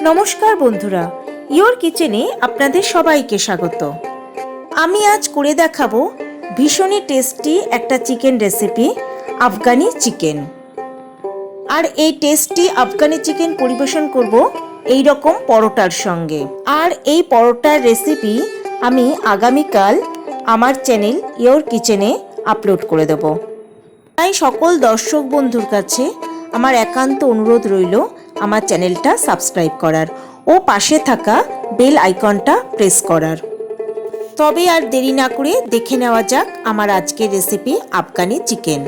নমস্কার বন্ধুরা, ইয়োর কিচেনে আপনাদের সবাইকে স্বাগত। আমি আজ করে দেখাবো ভীষণই টেস্টি একটা চিকেন রেসিপি, আফগানি চিকেন। আর এই টেস্টি আফগানি চিকেন পরিবেশন করব এই রকম পরোটার সঙ্গে। আর এই পরোটার রেসিপি আমি আগামীকাল আমার চ্যানেল ইয়োর কিচেনে আপলোড করে দেব। তাই সকল দর্শক বন্ধুর কাছে আমার একান্ত অনুরোধ রইল আমার চ্যানেলটা সাবস্ক্রাইব করার ও পাশে থাকা বেল আইকনটা প্রেস করার। তবে আর দেরি না করে দেখে নেওয়া যাক আমার আজকের রেসিপি আফগানি চিকেন।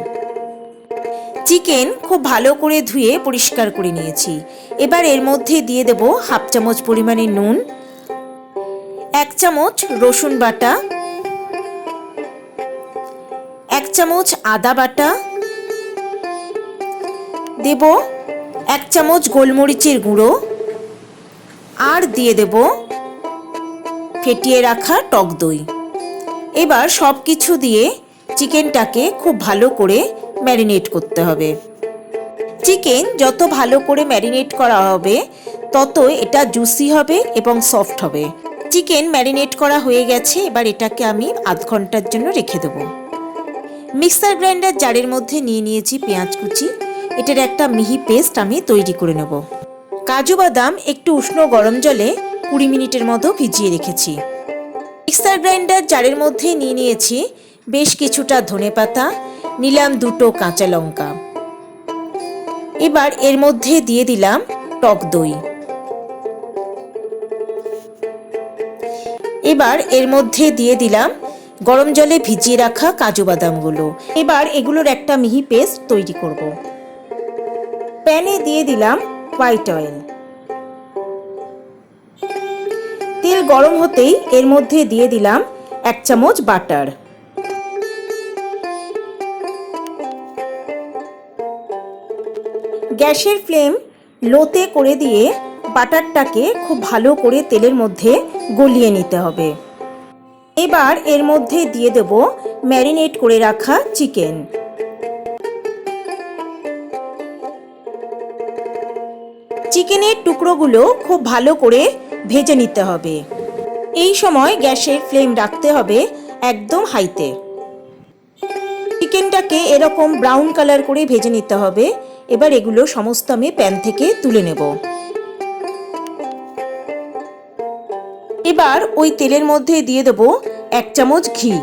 চিকেন খুব ভালো করে ধুয়ে পরিষ্কার করে নিয়েছি। এবার এর মধ্যে দিয়ে দেব হাফ চামচ পরিমাণে নুন, 1 চামচ রসুন বাটা, 1 চামচ আদা বাটা, দেব 1 চামচ গোলমরিচের গুঁড়ো, আর দিয়ে দেব ফেটিয়ে রাখা টক দই। এবার সব কিছু দিয়ে চিকেনটাকে খুব ভালো করে ম্যারিনেট করতে হবে। চিকেন যত ভালো করে ম্যারিনেট করা হবে তত এটা জুসি হবে এবং সফট হবে। চিকেন ম্যারিনেট করা হয়ে গেছে, এবার এটাকে আমি আধ ঘন্টার জন্য রেখে দেবো। মিক্সার গ্রাইন্ডার জারের মধ্যে নিয়ে নিয়েছি পেঁয়াজ কুচি। এটার একটা মিহি পেস্ট আমি তৈরি করে নেব। কাজু বাদাম একটু উষ্ণ গরম জলে 20 মিনিটের মতো ভিজিয়ে রেখেছি। মিক্সার গ্রাইন্ডার জারের মধ্যে নিয়ে নিয়েছি বেশ কিছুটা ধনেপাতা, নিলাম 2টো কাঁচা লঙ্কা। এবার এর মধ্যে দিয়ে দিলাম টক দই। এবার এর মধ্যে দিয়ে দিলাম গরম জলে ভিজিয়ে রাখা কাজু বাদামগুলো। এবার এগুলোর একটা মিহি পেস্ট তৈরি করব। প্যানে দিয়ে দিলাম হোয়াইট অয়েল। তেল গরম হতেই এর মধ্যে দিয়ে দিলাম 1 চামচ বাটার। গ্যাসের ফ্লেম লোতে করে দিয়ে বাটারটাকে খুব ভালো করে তেলের মধ্যে গলিয়ে নিতে হবে। এবার এর মধ্যে দিয়ে দেব ম্যারিনেট করে রাখা চিকেন। চিকেনের টুকরোগুলো খুব ভালো করে ভেজে নিতে হবে। এই সময় গ্যাসের ফ্লেম রাখতে হবে একদম হাইতে। চিকেনটাকে এরকম ব্রাউন কালার করে ভেজে নিতে হবে। এবার এগুলো সমস্ত আমি প্যান থেকে তুলে নেব। এবার ওই তেলের মধ্যে দিয়ে দেব 1 চামচ ঘি।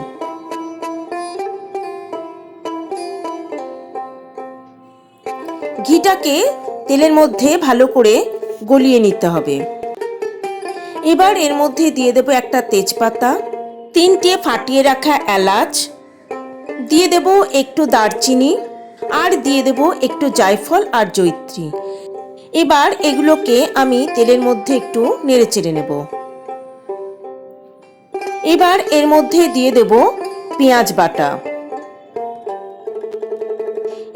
ঘিটাকে তেলের মধ্যে ভালো করে গলিয়ে নিতে হবে। এবার এর মধ্যে দিয়ে দেব একটা তেজপাতা, 3টে ফাটিয়ে রাখা এলাচ, দিয়ে দেব একটু দারচিনি, আর দিয়ে দেব একটু জায়ফল আর জয়িত্রী। এবার এগুলোকে আমি তেলের মধ্যে একটু নেড়েচেড়ে নেব। এবার এর মধ্যে দিয়ে দেব পেঁয়াজ বাটা।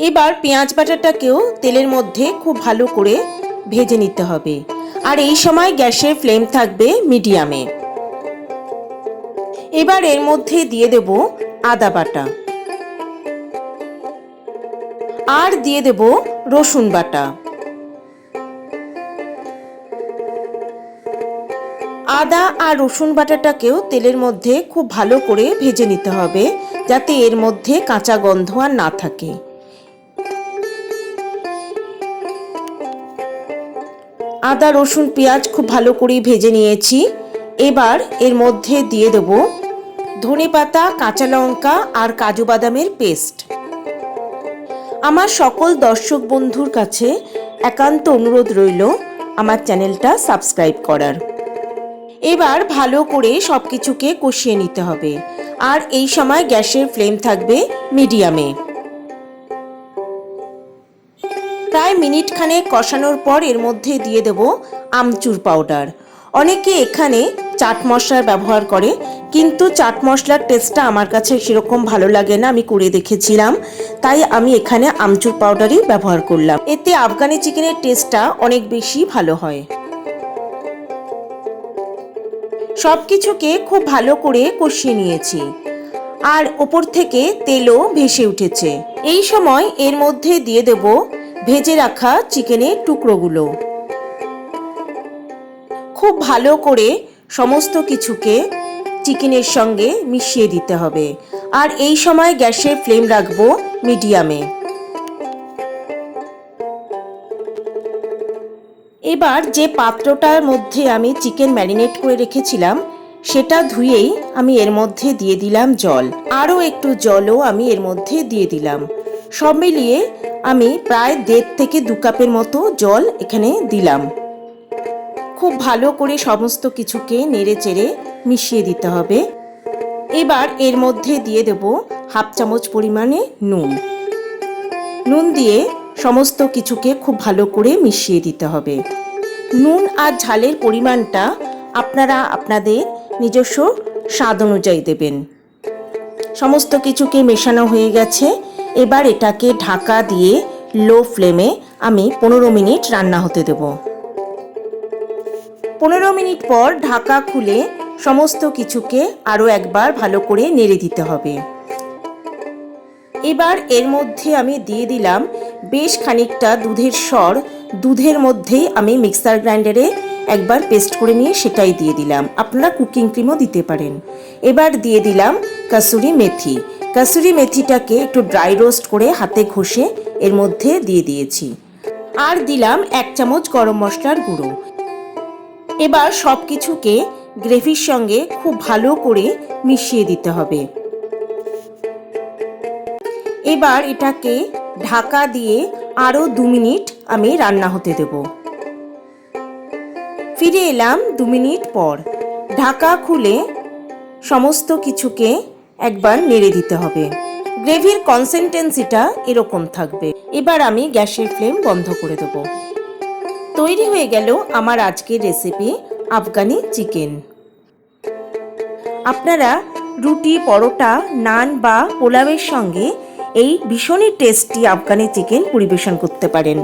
এবার পেঁয়াজ বাটাটাকেও তেলের মধ্যে খুব ভালো করে ভেজে নিতে হবে। আর এই সময় গ্যাসের ফ্লেম থাকবে মিডিয়ামে। এবার এর মধ্যে দিয়ে দেব আদা বাটা, আর দিয়ে দেব রসুন বাটা। আদা আর রসুন বাটাটাকেও তেলের মধ্যে খুব ভালো করে ভেজে নিতে হবে, যাতে এর মধ্যে কাঁচা গন্ধ আর না থাকে। আদা রসুন পেঁয়াজ খুব ভালো করে ভেজে নিয়েছি। এবার এর মধ্যে দিয়ে দেব ধনেপাতা, কাঁচা লঙ্কা আর কাজু বাদামের পেস্ট। আমার সকল দর্শক বন্ধুর কাছে একান্ত অনুরোধ রইল আমার চ্যানেলটা সাবস্ক্রাইব করার। এবার ভালো করে সব কিছুকে কষিয়ে নিতে হবে। আর এই সময় গ্যাসের ফ্লেম থাকবে মিডিয়ামে। প্রায় মিনিট খানেক কষানোর পর এর মধ্যে দিয়ে দেব আমচুর পাউডার। অনেকে এখানে চাট মশলার ব্যবহার করে, কিন্তু চাট মশলার টেস্টটা আমার কাছে সেরকম ভালো লাগে না। আমি করে দেখেছিলাম, তাই আমি এখানে আমচুর পাউডারই ব্যবহার করলাম। এতে আফগানি চিকেনের টেস্টটা অনেক বেশি ভালো হয়। সব কিছুকে খুব ভালো করে কষিয়ে নিয়েছি, আর ওপর থেকে তেলও ভেসে উঠেছে। এই সময় এর মধ্যে দিয়ে দেব ভেজে রাখা চিকেনের টুকরোগুলো। খুব ভালো করে সমস্ত কিছুকে চিকেনের সঙ্গে মিশিয়ে দিতে হবে। আর এই সময় গ্যাসের ফ্লেম রাখবো মিডিয়ামে। এবার যে পাত্রটার মধ্যে আমি চিকেন ম্যারিনেট করে রেখেছিলাম সেটা ধুয়েই আমি এর মধ্যে দিয়ে দিলাম জল, আরও একটু জলও আমি এর মধ্যে দিয়ে দিলাম। সব মিলিয়ে আমি প্রায় 1.5 থেকে 2 কাপের মতো জল এখানে দিলাম। খুব ভালো করে সমস্ত কিছুকে নেড়ে চেড়ে মিশিয়ে দিতে হবে। এবার এর মধ্যে দিয়ে দেব 1/2 চামচ পরিমাণে নুন দিয়ে সমস্ত কিছুকে খুব ভালো করে মিশিয়ে দিতে হবে। নুন আর ঝালের পরিমাণটা আপনারা আপনাদের নিজস্ব স্বাদ অনুযায়ী দেবেন। সমস্ত কিছুকে মেশানো হয়ে গেছে। এবার এটাকে ঢাকা দিয়ে লো ফ্লেমে আমি 15 মিনিট রান্না হতে দেব। 15 মিনিট পর ঢাকা খুলে সমস্ত কিছুকে আরও একবার ভালো করে নেড়ে দিতে হবে। এবার এর মধ্যে আমি দিয়ে দিলাম বেশ খানিকটা দুধের সর। দুধের মধ্যেই আমি মিক্সার গ্রাইন্ডারে একবার পেস্ট করে নিয়ে সেটাই দিয়ে দিলাম। আপনারা কুকিং ক্রিমও দিতে পারেন। এবার দিয়ে দিলাম কাসুরি মেথি। কাসুরি মেথিটাকে একটু ড্রাই রোস্ট করে হাতে ঘষে এর মধ্যে দিয়ে দিয়েছি। আর দিলাম 1 চামচ গরম মশলার গুঁড়ো। এবার সব কিছুকে গ্রেভির সঙ্গে খুব ভালো করে মিশিয়ে দিতে হবে। এবার এটাকে ঢাকা দিয়ে আরও 2 মিনিট আমি রান্না হতে দেব। ফিরে এলাম 2 মিনিট পর। ঢাকা খুলে সমস্ত কিছুকে একবার নেড়ে দিতে হবে। গ্রেভির কনসিস্টেন্সিটা এরকম থাকবে। এবার আমি গ্যাসের ফ্লেম বন্ধ করে দেব। তৈরি হয়ে গেল আমার আজকের রেসিপি আফগানি চিকেন। আপনারা রুটি, পরোটা, নান বা পোলাওয়ের সঙ্গে এই ভীষণই টেস্টি আফগানি চিকেন পরিবেশন করতে পারেন।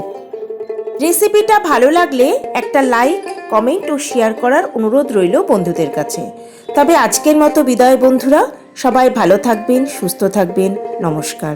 রেসিপিটা ভালো লাগলে একটা লাইক, কমেন্ট ও শেয়ার করার অনুরোধ রইল বন্ধুদের কাছে। তবে আজকের মতো বিদায় বন্ধুরা, সবাই ভালো থাকবেন, সুস্থ থাকবেন। নমস্কার।